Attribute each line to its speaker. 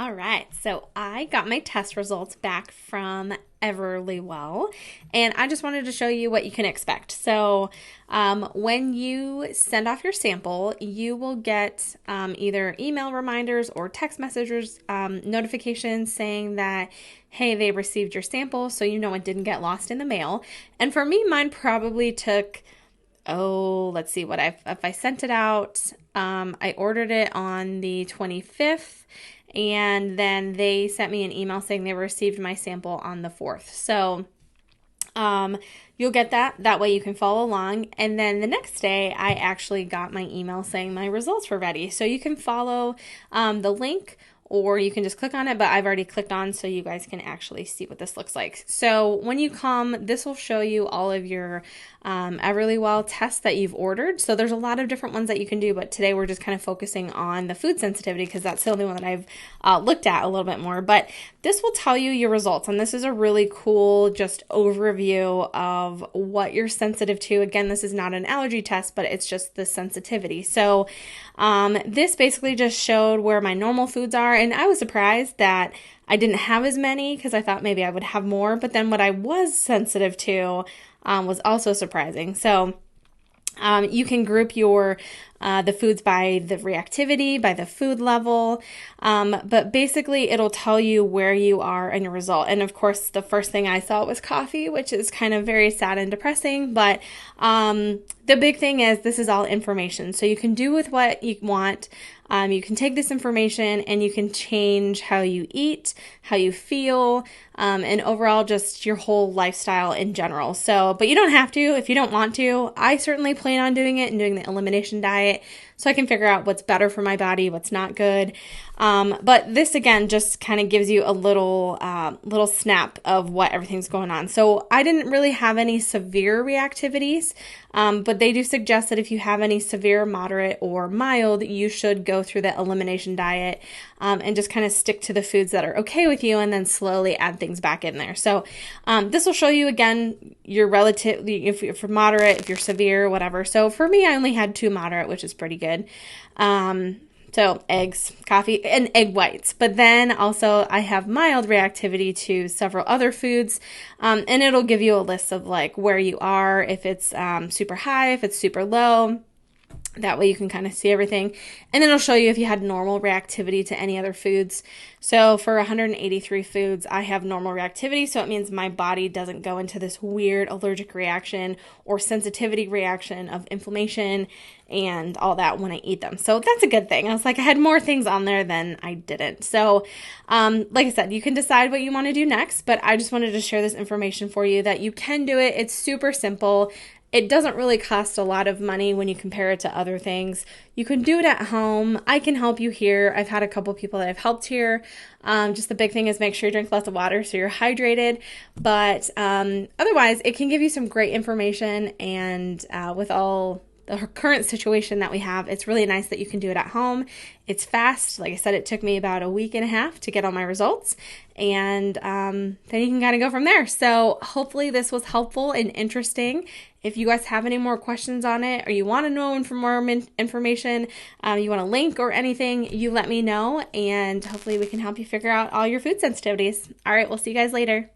Speaker 1: All right, so I got my test results back from Everlywell, and I just wanted to show you what you can expect. So, when you send off your sample, you will get either email reminders or text messages, notifications saying that, hey, they received your sample, so you know it didn't get lost in the mail. And for me, mine probably took, let's see what if I sent it out. I ordered it on the 25th, and then they sent me an email saying they received my sample on the 4th. So you'll get that. That way you can follow along. And then the next day, I actually got my email saying my results were ready. So you can follow the link, or you can just click on it, but I've already clicked on so you guys can actually see what this looks like. So when you come, this will show you all of your Everlywell tests that you've ordered. So there's a lot of different ones that you can do, but today we're just kind of focusing on the food sensitivity because that's the only one that I've looked at a little bit more. But this will tell you your results, and this is a really cool just overview of what you're sensitive to. Again, this is not an allergy test, but it's just the sensitivity. So this basically just showed where my normal foods are, and I was surprised that I didn't have as many because I thought maybe I would have more, but then what I was sensitive to was also surprising. So you can group your the foods by the reactivity, by the food level, but basically it'll tell you where you are in your result. And of course, the first thing I saw was coffee, which is kind of very sad and depressing, but the big thing is this is all information. So you can do with what you want. You can take this information and you can change how you eat, how you feel, and overall just your whole lifestyle in general. So, but you don't have to if you don't want to. I certainly plan on doing it and doing the elimination diet so I can figure out what's better for my body, what's not good. But this again just kind of gives you a little snap of what everything's going on. So I didn't really have any severe reactivities, but they do suggest that if you have any severe, moderate, or mild, you should go through the elimination diet and just kind of stick to the foods that are okay with you and then slowly add things back in there. So this will show you again your relative, if you're moderate, if you're severe, whatever. So for me, I only had 2 moderate, which is pretty good. So eggs, coffee, and egg whites. But then also I have mild reactivity to several other foods. And it'll give you a list of like where you are, if it's super high, if it's super low. That way you can kind of see everything. And then it'll show you if you had normal reactivity to any other foods. So for 183 foods, I have normal reactivity. So it means my body doesn't go into this weird allergic reaction or sensitivity reaction of inflammation and all that when I eat them. So that's a good thing. I was like, I had more things on there than I didn't. So like I said, you can decide what you want to do next, but I just wanted to share this information for you that you can do it. It's super simple. It doesn't really cost a lot of money when you compare it to other things. You can do it at home. I can help you here. I've had a couple people that I've helped here. Just the big thing is make sure you drink lots of water so you're hydrated. But otherwise, it can give you some great information. And with all the current situation that we have, it's really nice that you can do it at home. It's fast. Like I said, it took me about a week and a half to get all my results. And then you can kind of go from there. So hopefully this was helpful and interesting. If you guys have any more questions on it or you want to know more information, you want a link or anything, you let me know. And hopefully we can help you figure out all your food sensitivities. All right, we'll see you guys later.